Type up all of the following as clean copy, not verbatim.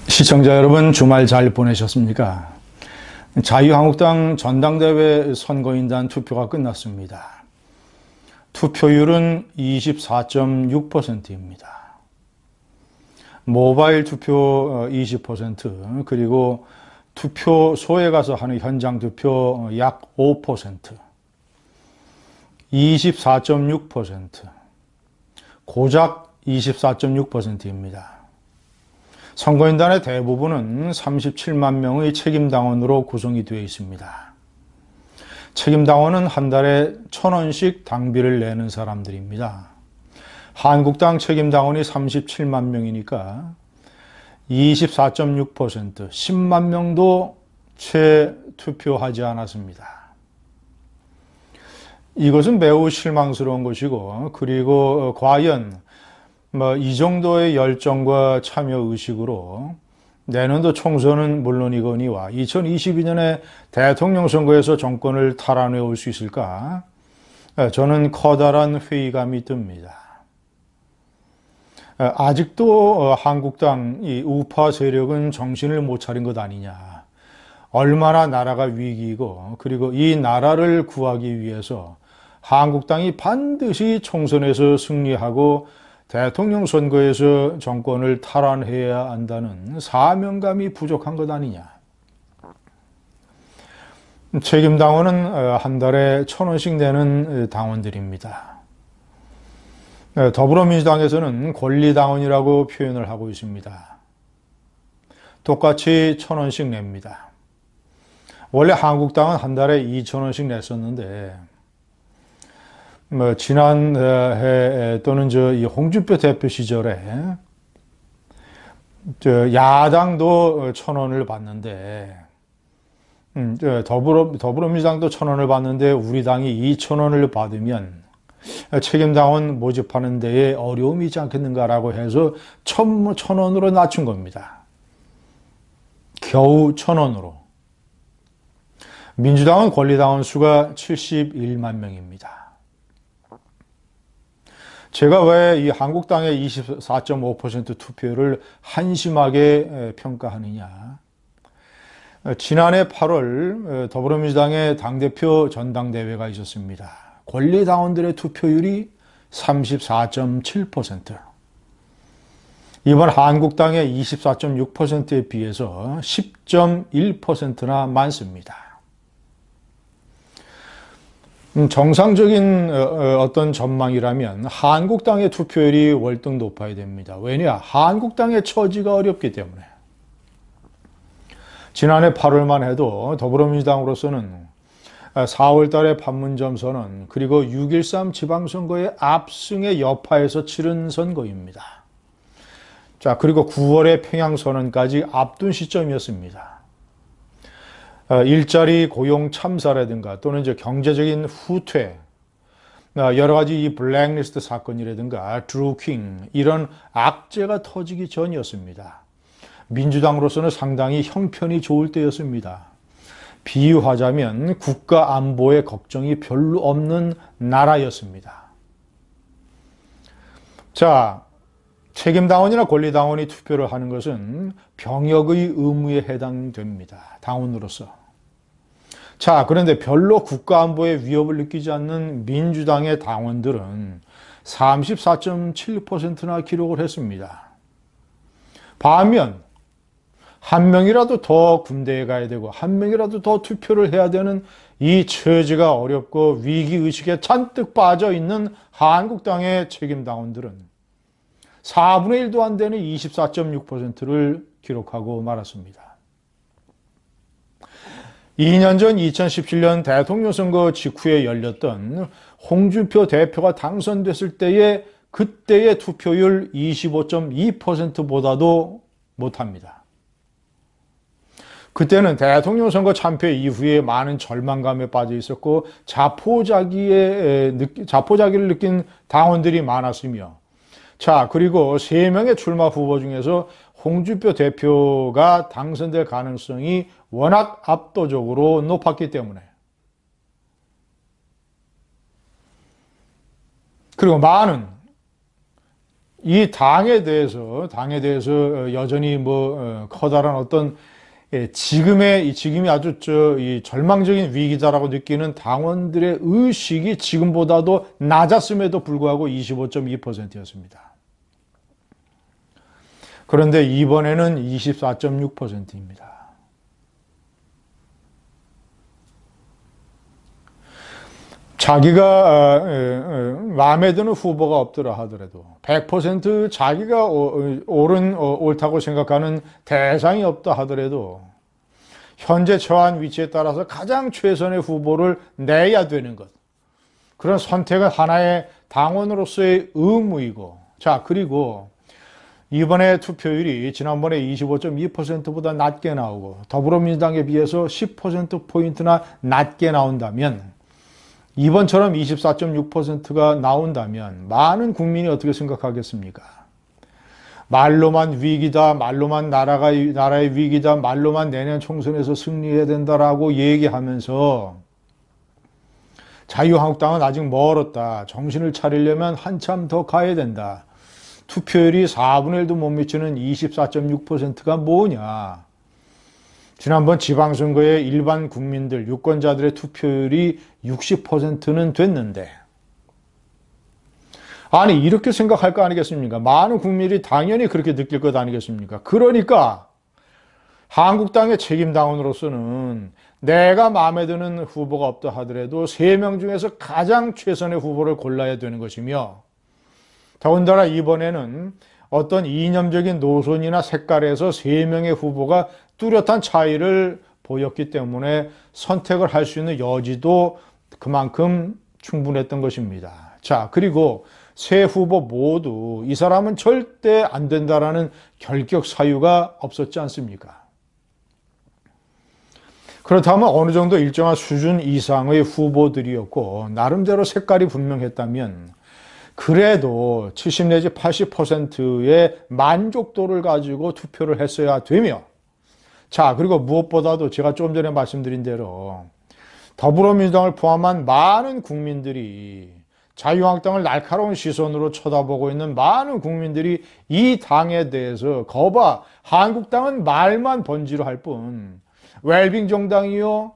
시청자 여러분, 주말 잘 보내셨습니까? 자유한국당 전당대회 선거인단 투표가 끝났습니다. 투표율은 24.6%입니다. 모바일 투표 20%, 그리고 투표소에 가서 하는 현장 투표 약 5%, 24.6%, 고작 24.6%입니다. 선거인단의 대부분은 37만 명의 책임당원으로 구성이 되어 있습니다. 책임당원은 한 달에 1,000원씩 당비를 내는 사람들입니다. 한국당 책임당원이 37만 명이니까 24.6%, 10만 명도 채 투표하지 않았습니다. 이것은 매우 실망스러운 것이고, 그리고 과연 이 정도의 열정과 참여 의식으로 내년도 총선은 물론이거니와 2022년에 대통령 선거에서 정권을 탈환해 올 수 있을까? 저는 커다란 회의감이 듭니다. 아직도 한국당 이 우파 세력은 정신을 못 차린 것 아니냐. 얼마나 나라가 위기이고, 그리고 이 나라를 구하기 위해서 한국당이 반드시 총선에서 승리하고 대통령 선거에서 정권을 탈환해야 한다는 사명감이 부족한 것 아니냐. 책임당원은 한 달에 1,000원씩 내는 당원들입니다. 더불어민주당에서는 권리당원이라고 표현을 하고 있습니다. 똑같이 1,000원씩 냅니다. 원래 한국당은 한 달에 2,000원씩 냈었는데, 지난해 또는 이 홍준표 대표 시절에 야당도 1,000원을 받는데, 더불어민주당도 1,000원을 받는데 우리 당이 2,000원을 받으면 책임당원 모집하는 데에 어려움이 있지 않겠는가라고 해서 1,000원으로 낮춘 겁니다. 겨우 1,000원으로. 민주당은 권리당원 수가 71만 명입니다. 제가 왜 이 한국당의 24.5% 투표율을 한심하게 평가하느냐. 지난해 8월 더불어민주당의 당대표 전당대회가 있었습니다. 권리당원들의 투표율이 34.7%. 이번 한국당의 24.6%에 비해서 10.1%나 많습니다. 정상적인 어떤 전망이라면 한국당의 투표율이 월등 높아야 됩니다. 왜냐? 한국당의 처지가 어렵기 때문에. 지난해 8월만 해도 더불어민주당으로서는 4월 달에 판문점 선언, 그리고 6.13 지방선거의 압승의 여파에서 치른 선거입니다. 자, 그리고 9월에 평양선언까지 앞둔 시점이었습니다. 일자리 고용 참사라든가 또는 이제 경제적인 후퇴, 여러 가지 이 블랙리스트 사건이라든가 드루킹 이런 악재가 터지기 전이었습니다. 민주당으로서는 상당히 형편이 좋을 때였습니다. 비유하자면 국가 안보에 걱정이 별로 없는 나라였습니다. 자, 책임당원이나 권리당원이 투표를 하는 것은 병역의 의무에 해당됩니다. 당원으로서. 자, 그런데 별로 국가안보에 위협을 느끼지 않는 민주당의 당원들은 34.7%나 기록을 했습니다. 반면 한 명이라도 더 군대에 가야 되고 한 명이라도 더 투표를 해야 되는 이 처지가 어렵고 위기의식에 잔뜩 빠져 있는 한국당의 책임당원들은 4분의 1도 안 되는 24.6%를 기록하고 말았습니다. 2년 전 2017년 대통령 선거 직후에 열렸던 홍준표 대표가 당선됐을 때의 그때의 투표율 25.2%보다도 못합니다. 그때는 대통령 선거 참패 이후에 많은 절망감에 빠져 있었고 자포자기를 느낀 당원들이 많았으며, 자, 그리고 3명의 출마 후보 중에서 홍준표 대표가 당선될 가능성이 워낙 압도적으로 높았기 때문에, 그리고 많은 이 당에 대해서 여전히 커다란 어떤 지금이 아주 이 절망적인 위기다라고 느끼는 당원들의 의식이 지금보다도 낮았음에도 불구하고 25.2%였습니다. 그런데 이번에는 24.6%입니다. 자기가 마음에 드는 후보가 없더라 하더라도 100% 자기가 옳다고 생각하는 대상이 없다 하더라도 현재 처한 위치에 따라서 가장 최선의 후보를 내야 되는 것. 그런 선택은 하나의 당원으로서의 의무이고, 자, 그리고 이번에 투표율이 지난번에 25.2%보다 낮게 나오고 더불어민주당에 비해서 10%포인트나 낮게 나온다면, 이번처럼 24.6%가 나온다면 많은 국민이 어떻게 생각하겠습니까? 말로만 위기다, 말로만 나라의 위기다, 말로만 내년 총선에서 승리해야 된다라고 얘기하면서 자유한국당은 아직 멀었다, 정신을 차리려면 한참 더 가야 된다, 투표율이 4분의 1도 못 미치는 24.6%가 뭐냐. 지난번 지방선거에 일반 국민들, 유권자들의 투표율이 60%는 됐는데, 아니 이렇게 생각할 거 아니겠습니까? 많은 국민이 당연히 그렇게 느낄 것 아니겠습니까? 그러니까 한국당의 책임당원으로서는 내가 마음에 드는 후보가 없다 하더라도 3명 중에서 가장 최선의 후보를 골라야 되는 것이며, 더군다나 이번에는 어떤 이념적인 노선이나 색깔에서 3명의 후보가 뚜렷한 차이를 보였기 때문에 선택을 할 수 있는 여지도 그만큼 충분했던 것입니다. 자, 그리고 세 후보 모두 이 사람은 절대 안 된다라는 결격 사유가 없었지 않습니까? 그렇다면 어느 정도 일정한 수준 이상의 후보들이었고 나름대로 색깔이 분명했다면 그래도 70 내지 80%의 만족도를 가지고 투표를 했어야 되며, 자, 그리고 무엇보다도 제가 조금 전에 말씀드린 대로 더불어민주당을 포함한 많은 국민들이, 자유한국당을 날카로운 시선으로 쳐다보고 있는 많은 국민들이 이 당에 대해서 거봐, 한국당은 말만 번지로 할 뿐 웰빙 정당이요,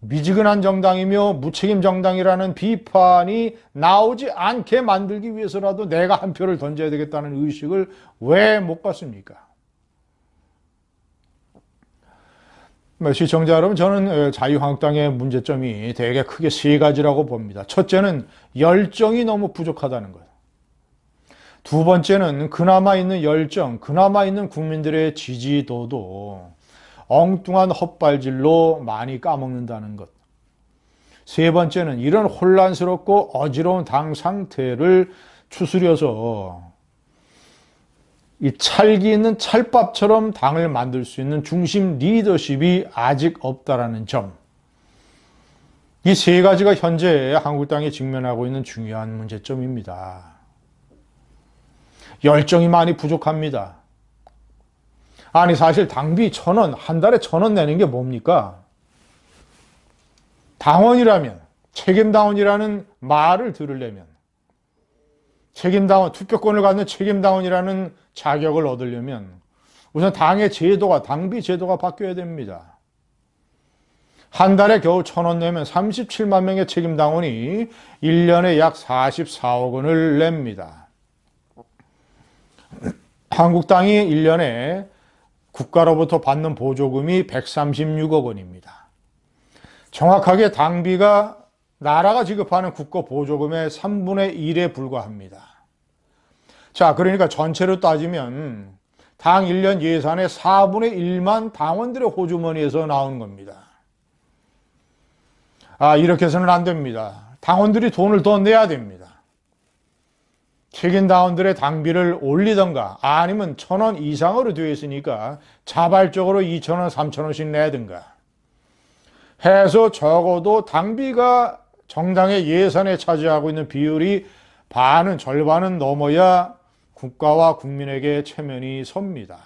미지근한 정당이며 무책임 정당이라는 비판이 나오지 않게 만들기 위해서라도 내가 한 표를 던져야 되겠다는 의식을 왜 못 갖습니까? 시청자 여러분, 저는 자유한국당의 문제점이 되게 크게 3가지라고 봅니다. 첫째는 열정이 너무 부족하다는 것. 두 번째는 그나마 있는 열정, 그나마 있는 국민들의 지지도도 엉뚱한 헛발질로 많이 까먹는다는 것. 세 번째는 이런 혼란스럽고 어지러운 당 상태를 추스려서 이 찰기 있는 찰밥처럼 당을 만들 수 있는 중심 리더십이 아직 없다라는 점. 이 3가지가 현재 한국당이 직면하고 있는 중요한 문제점입니다. 열정이 많이 부족합니다. 아니 사실 당비 1,000원, 한 달에 1,000원 내는 게 뭡니까? 당원이라면, 책임당원이라는 말을 들으려면, 책임당원, 투표권을 갖는 책임당원이라는 자격을 얻으려면 우선 당의 제도가, 당비 제도가 바뀌어야 됩니다. 한 달에 겨우 1,000원 내면 37만 명의 책임당원이 1년에 약 44억 원을 냅니다. 한국당이 1년에 국가로부터 받는 보조금이 136억 원입니다. 정확하게 당비가 나라가 지급하는 국가 보조금의 3분의 1에 불과합니다. 자, 그러니까 전체로 따지면 당 1년 예산의 4분의 1만 당원들의 호주머니에서 나오는 겁니다. 아, 이렇게 해서는 안 됩니다. 당원들이 돈을 더 내야 됩니다. 책임당원들의 당비를 올리던가 아니면 1,000원 이상으로 되어 있으니까 자발적으로 2,000원, 3,000원씩 내든가 해서 적어도 당비가 정당의 예산에 차지하고 있는 비율이 반은, 절반은 넘어야 국가와 국민에게 체면이 섭니다.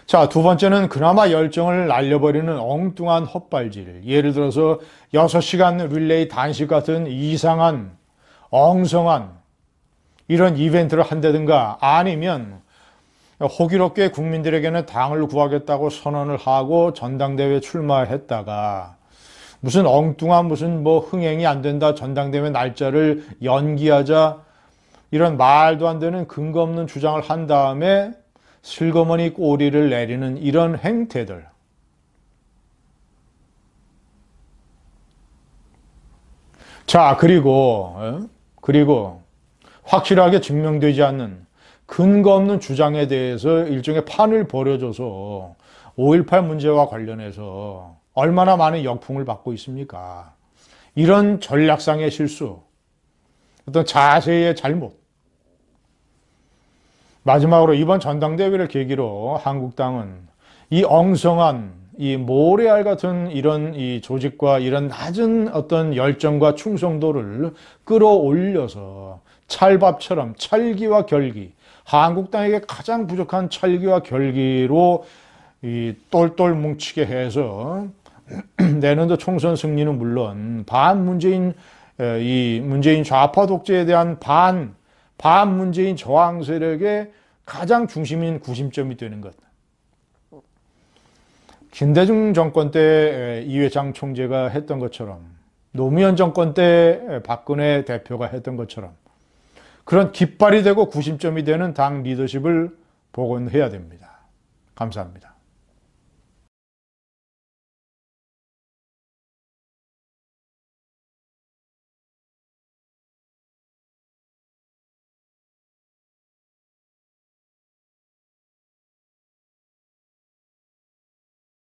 자, 두 번째는 그나마 열정을 날려버리는 엉뚱한 헛발질. 예를 들어서 6시간 릴레이 단식 같은 이상한 엉성한 이런 이벤트를 한다든가 아니면 호기롭게 국민들에게는 당을 구하겠다고 선언을 하고 전당대회에 출마했다가 무슨 엉뚱한 무슨 뭐 흥행이 안 된다 전당대회 날짜를 연기하자 이런 말도 안 되는 근거 없는 주장을 한 다음에 슬그머니 꼬리를 내리는 이런 행태들. 자, 그리고 확실하게 증명되지 않는 근거 없는 주장에 대해서 일종의 판을 벌여줘서 5.18 문제와 관련해서 얼마나 많은 역풍을 받고 있습니까? 이런 전략상의 실수, 어떤 자세의 잘못. 마지막으로 이번 전당대회를 계기로 한국당은 이 엉성한 이 모래알 같은 이런 이 조직과 이런 낮은 어떤 열정과 충성도를 끌어올려서 찰밥처럼 찰기와 결기, 한국당에게 가장 부족한 찰기와 결기로 이 똘똘 뭉치게 해서 내년도 총선 승리는 물론 이 문재인 좌파 독재에 대한 반 문재인 저항 세력의 가장 중심인 구심점이 되는 것. 김대중 정권 때 이회창 총재가 했던 것처럼 노무현 정권 때 박근혜 대표가 했던 것처럼 그런 깃발이 되고 구심점이 되는 당 리더십을 복원해야 됩니다. 감사합니다.